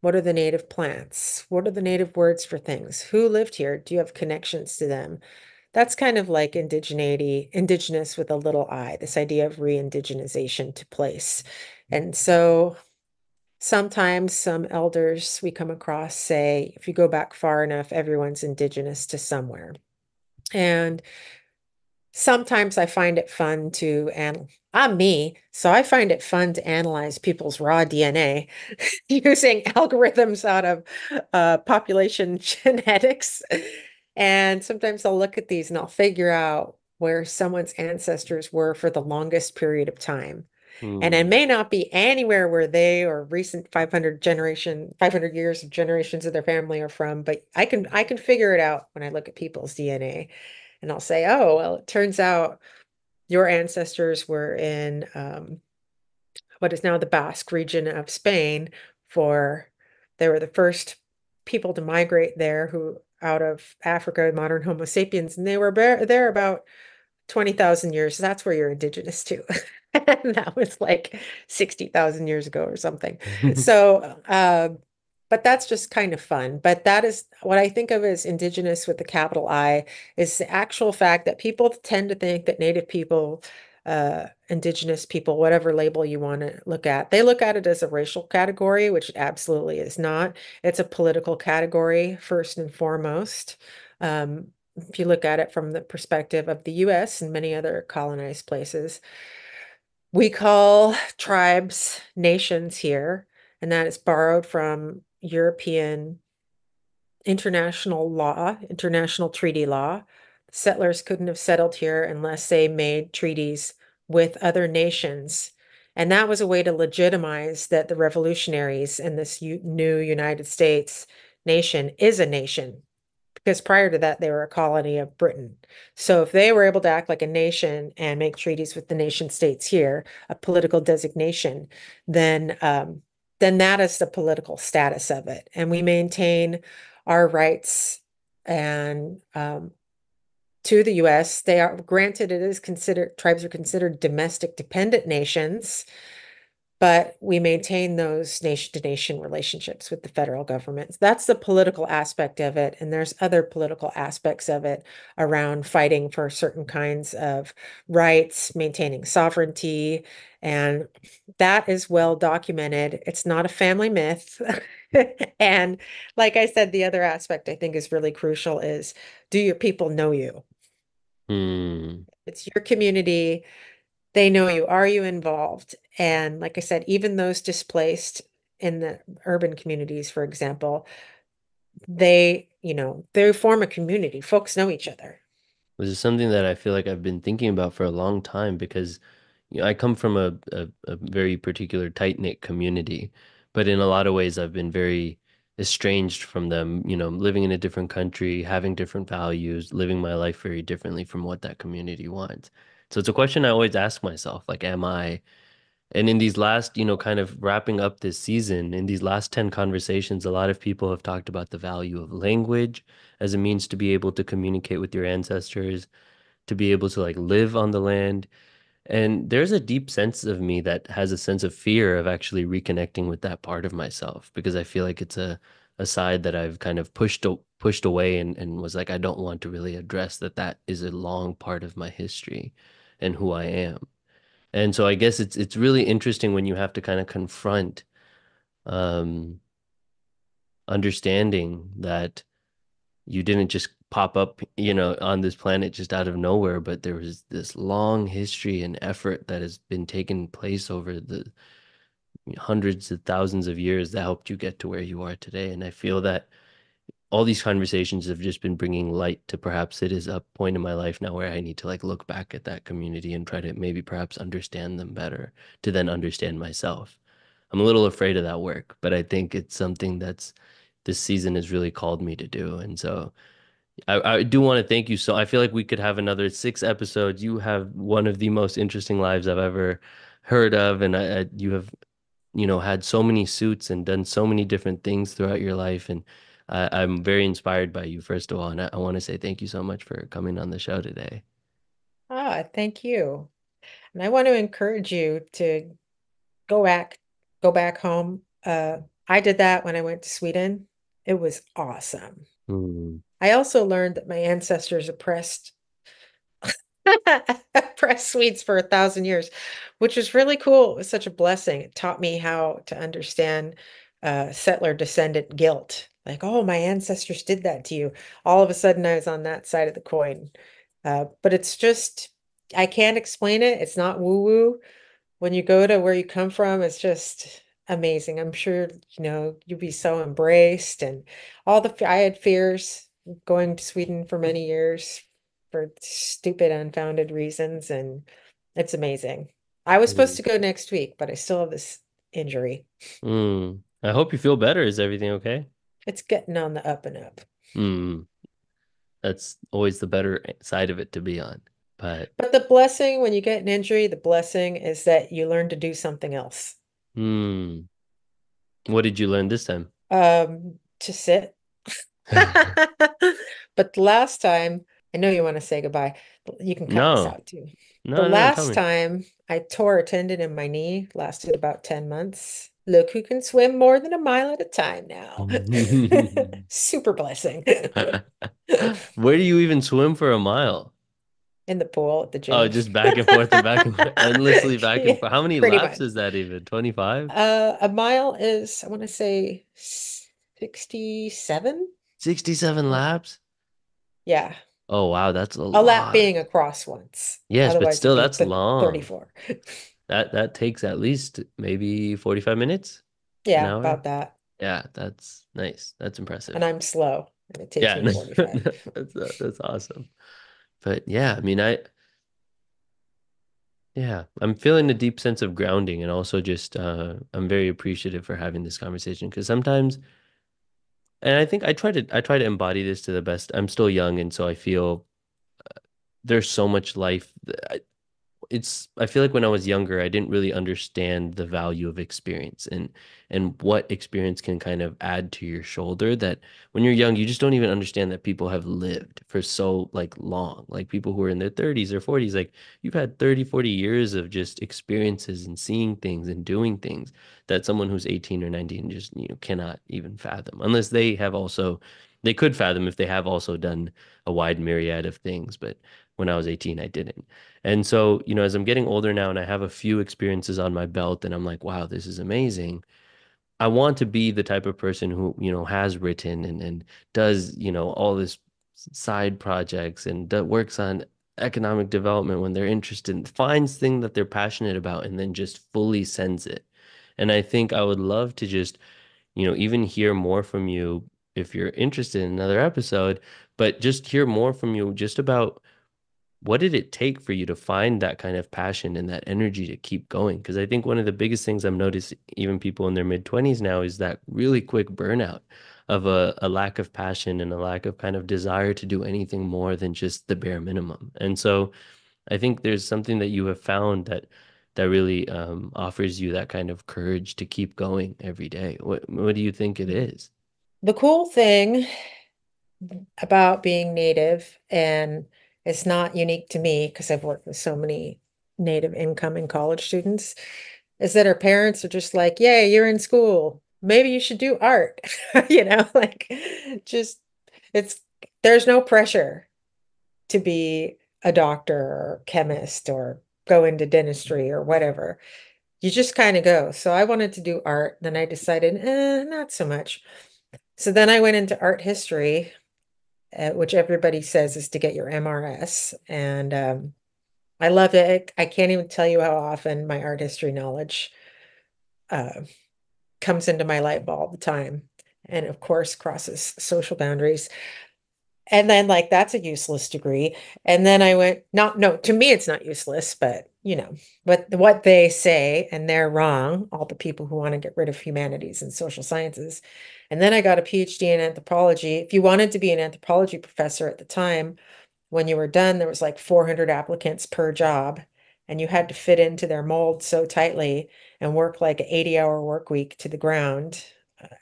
what are the native plants? What are the native words for things? Who lived here? Do you have connections to them? That's kind of like indigeneity, indigenous with a little I, this idea of re-indigenization to place. And so sometimes some elders we come across say, if you go back far enough, everyone's indigenous to somewhere. And sometimes I find it fun to, and I'm me, so I find it fun to analyze people's raw DNA using algorithms out of population genetics. And sometimes I'll look at these and I'll figure out where someone's ancestors were for the longest period of time. And it Hmm. may not be anywhere where they or recent 500 years of generations of their family are from, but I can figure it out when I look at people's DNA. And I'll say, oh, well, it turns out your ancestors were in what is now the Basque region of Spain for they were the first people to migrate there who out of Africa, modern Homo sapiens, and they were there about 20,000 years. That's where you're indigenous to. And that was like 60,000 years ago or something. So, but that's just kind of fun. But that is what I think of as indigenous with the capital I is the actual fact that people tend to think that Native people, indigenous people, whatever label you want to look at, they look at it as a racial category, which it absolutely is not. It's a political category, first and foremost. Um, if you look at it from the perspective of the US and many other colonized places, we call tribes nations here, and that is borrowed from European international law, international treaty law. Settlers couldn't have settled here unless they made treaties with other nations. And that was a way to legitimize that the revolutionaries in this new United States nation is a nation because prior to that, they were a colony of Britain. So if they were able to act like a nation and make treaties with the nation states here, a political designation, then that is the political status of it. And we maintain our rights and to the US. They are granted, it is considered, tribes are considered domestic dependent nations, but we maintain those nation to nation relationships with the federal government. That's the political aspect of it. And there's other political aspects of it around fighting for certain kinds of rights, maintaining sovereignty. And that is well documented. It's not a family myth. And like I said, the other aspect I think is really crucial is do your people know you? Hmm. It's your community. They know you. Are you involved? And like I said, even those displaced in the urban communities, for example, they form a community. Folks know each other. This is something that I feel like I've been thinking about for a long time because I come from a very particular tight-knit community, but in a lot of ways I've been very estranged from them, living in a different country, having different values, living my life very differently from what that community wants. So it's a question I always ask myself, like, am I? And in these last, kind of wrapping up this season, in these last 10 conversations, a lot of people have talked about the value of language as a means to be able to communicate with your ancestors, to be able to like live on the land. And there's a deep sense of me that has a sense of fear of actually reconnecting with that part of myself because I feel like it's a side that I've kind of pushed away and was like, I don't want to really address that is a long part of my history and who I am. And so I guess it's really interesting when you have to kind of confront um understanding that you didn't just pop up, on this planet just out of nowhere, but there was this long history and effort that has been taking place over the hundreds of thousands of years that helped you get to where you are today. And I feel that all these conversations have just been bringing light to perhaps it is a point in my life now where I need to like look back at that community and try to maybe perhaps understand them better to then understand myself. I'm a little afraid of that work, but I think it's something that's this season has really called me to do. And so I do want to thank you. So I feel like we could have another 6 episodes. You have one of the most interesting lives I've ever heard of, and you have, had so many suits and done so many different things throughout your life. And I'm very inspired by you, first of all. And I want to say thank you so much for coming on the show today. Ah, thank you. And I want to encourage you to go back, go back home. I did that when I went to Sweden. It was awesome. Hmm. I also learned that my ancestors oppressed oppressed Swedes for 1,000 years, which was really cool. It was such a blessing. It taught me how to understand settler descendant guilt. Like, oh, my ancestors did that to you. All of a sudden, I was on that side of the coin. But it's just, I can't explain it. It's not woo-woo. When you go to where you come from, it's just amazing. I'm sure, you'll be so embraced and I had fears going to Sweden for many years for stupid, unfounded reasons, and it's amazing. I was supposed Mm. to go next week, but I still have this injury. Mm. I hope you feel better. Is everything okay? It's getting on the up and up. Mm. That's always the better side of it to be on. But But the blessing when you get an injury, the blessing is that you learn to do something else. mm, what did you learn this time? To sit. But the last time, I know you want to say goodbye. But you can cut this No, out too. The no, tell last me. time I tore a tendon in my knee, lasted about 10 months. Look who can swim more than a mile at a time now. Super blessing. Where do you even swim for a mile? In the pool at the Oh, gym. just back and forth and back and forth, endlessly back and Yeah, forth. How many pretty laps much. is that even? 25? A mile is, I want to say 67. 67 Uh, laps? yeah. Oh, wow, that's a A lap lot. being across once. Yes, but Otherwise, it'd still be that's long. 34. That takes at least maybe 45 minutes, an Yeah, hour. about that. Yeah, that's nice. That's And impressive. I'm slow, and it takes Yeah, me 45. that's awesome. But yeah, I mean, yeah, I'm feeling a deep sense of grounding and also just I'm very appreciative for having this conversation because sometimes and I think I try to embody this to the best. I'm still young and so I feel there's so much life. I feel like when I was younger, I didn't really understand the value of experience and what experience can kind of add to your shoulder that when you're young, you just don't even understand that people have lived for so like long. Like people who are in their 30s or 40s, like you've had 30, 40 years of just experiences and seeing things and doing things that someone who's 18 or 19 just, cannot even fathom unless they could fathom if they have also done a wide myriad of things. But when I was 18, I didn't. And so, as I'm getting older now and I have a few experiences on my belt and I'm like, wow, this is amazing. I want to be the type of person who, has written and does, all this side projects and works on economic development when they're interested, finds things that they're passionate about and then just fully sends it. And I think I would love to just, even hear more from you if you're interested in another episode, but just hear more from you just about what did it take for you to find that kind of passion and that energy to keep going? Because I think one of the biggest things I've noticed, even people in their mid 20s now, is that really quick burnout of a lack of passion and a lack of kind of desire to do anything more than just the bare minimum. And so I think there's something that you have found that really offers you that kind of courage to keep going every day. What do you think it is? The cool thing about being Native, and it's not unique to me because I've worked with so many Native incoming college students, is that our parents are just like, yay, you're in school. Maybe you should do art. Like just it's there's no pressure to be a doctor or chemist or go into dentistry or whatever. You just kind of go. So I wanted to do art. Then I decided, not so much. So then I went into art history, which everybody says is to get your MRS. And I love it. I can't even tell you how often my art history knowledge uh, comes into my life all the time. And of course, crosses social boundaries. And then, like, that's a useless degree. And then I went, not, no, to me, it's not useless, but what they say, and they're wrong, all the people who want to get rid of humanities and social sciences. And then I got a PhD in anthropology. If you wanted to be an anthropology professor at the time, when you were done, there was like 400 applicants per job, and you had to fit into their mold so tightly and work like an 80-hour work week to the ground.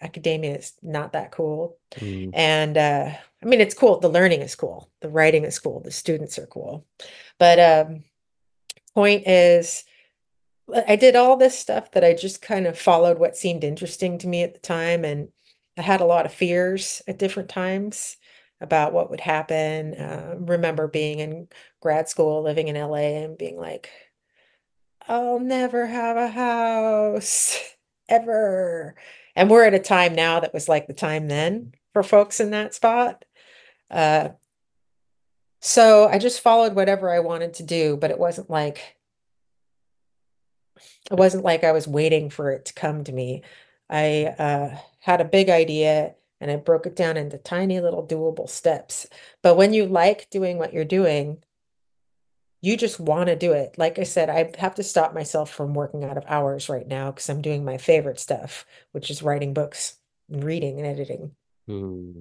Academia is not that cool. Mm, And I mean, it's cool. The learning is cool. The writing is cool. The students are cool. But point is, I did all this stuff that I just kind of followed what seemed interesting to me at the time. And I had a lot of fears at different times about what would happen. Remember being in grad school, living in LA, and being like, I'll never have a house ever. And we're at a time now that was like the time then for folks in that spot. Uh, So I just followed whatever I wanted to do, but it wasn't like I was waiting for it to come to me. I had a big idea and I broke it down into tiny little doable steps. But when you like doing what you're doing, you just want to do it. Like I said, I have to stop myself from working out of hours right now because I'm doing my favorite stuff, which is writing books and reading and editing. Hmm.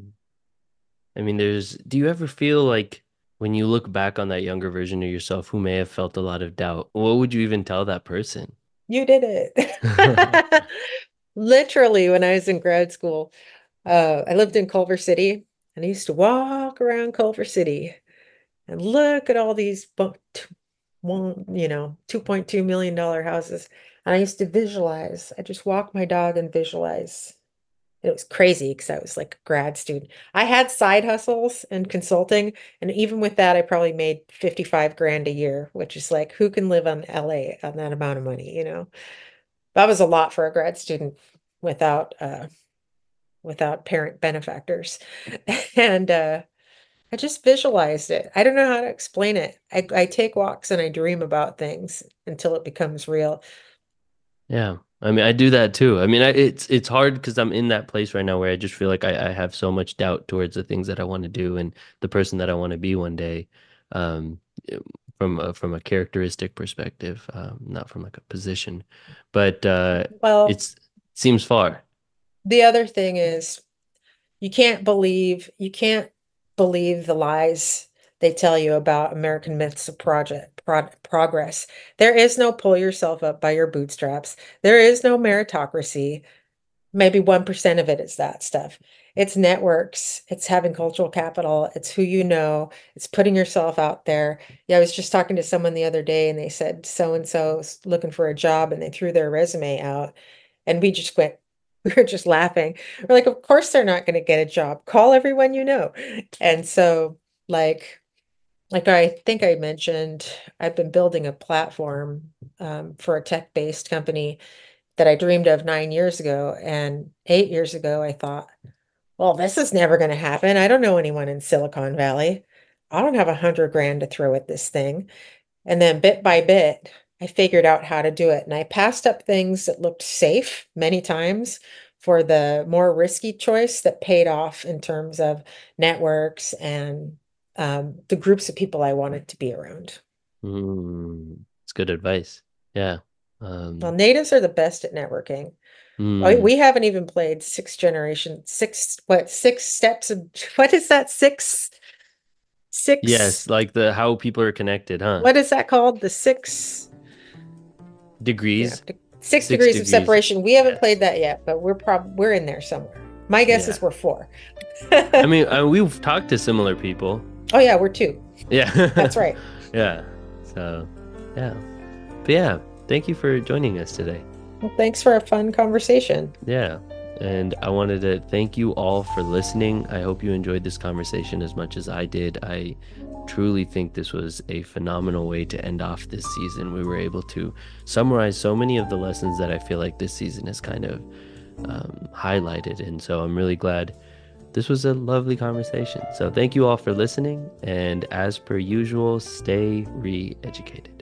I mean, do you ever feel like when you look back on that younger version of yourself who may have felt a lot of doubt, what would you even tell that person? You did it. Literally, when I was in grad school, I lived in Culver City and I used to walk around Culver City and look at all these $2.2 million houses. And I used to visualize. I just walk my dog and visualize. It was crazy because I was like a grad student. I had side hustles and consulting, and even with that, I probably made 55 grand a year, which is like who can live on LA on that amount of money, you know? That was a lot for a grad student without without parent benefactors. And I just visualized it. I don't know how to explain it. I take walks and I dream about things until it becomes real. Yeah. I mean, I do that too. I mean, it's hard because I'm in that place right now where I just feel like I have so much doubt towards the things that I want to do and the person that I want to be one day, um, from a characteristic perspective, not from like a position, but Well, it seems far. the other thing is you can't believe the lies they tell you about American myths of progress. There is no pull yourself up by your bootstraps. There is no meritocracy. Maybe 1% of it is that stuff. It's networks, it's having cultural capital, it's who you know, it's putting yourself out there. Yeah, I was just talking to someone the other day and they said so and so's looking for a job and they threw their resume out and we just went, we were just laughing. We're like, of course they're not going to get a job. Call everyone you know. And so like like I think I mentioned, I've been building a platform for a tech-based company that I dreamed of 9 years ago. And 8 years ago, I thought, well, this is never going to happen. I don't know anyone in Silicon Valley. I don't have 100 grand to throw at this thing. And then bit by bit, I figured out how to do it. And I passed up things that looked safe many times for the more risky choice that paid off in terms of networks and the groups of people I wanted to be around. It's good advice. Yeah. Well, Um, natives are the best at networking. mm, We haven't even played six steps of, what is that? yes, Six, like the how people are connected, huh? what is that called? The six, Degrees, six six degrees of degrees. separation. We haven't played Yes. that yet, but we're in there somewhere. My guess is Yeah. we're four. I mean, we've talked to similar people. Oh yeah, we're two. Yeah. That's right. Yeah. So, yeah. But yeah, thank you for joining us today. Well, thanks for a fun conversation. Yeah. And I wanted to thank you all for listening. I hope you enjoyed this conversation as much as I did. I truly think this was a phenomenal way to end off this season. We were able to summarize so many of the lessons that I feel like this season has kind of highlighted. And so I'm really glad this was a lovely conversation. So thank you all for listening. And as per usual, stay re educated.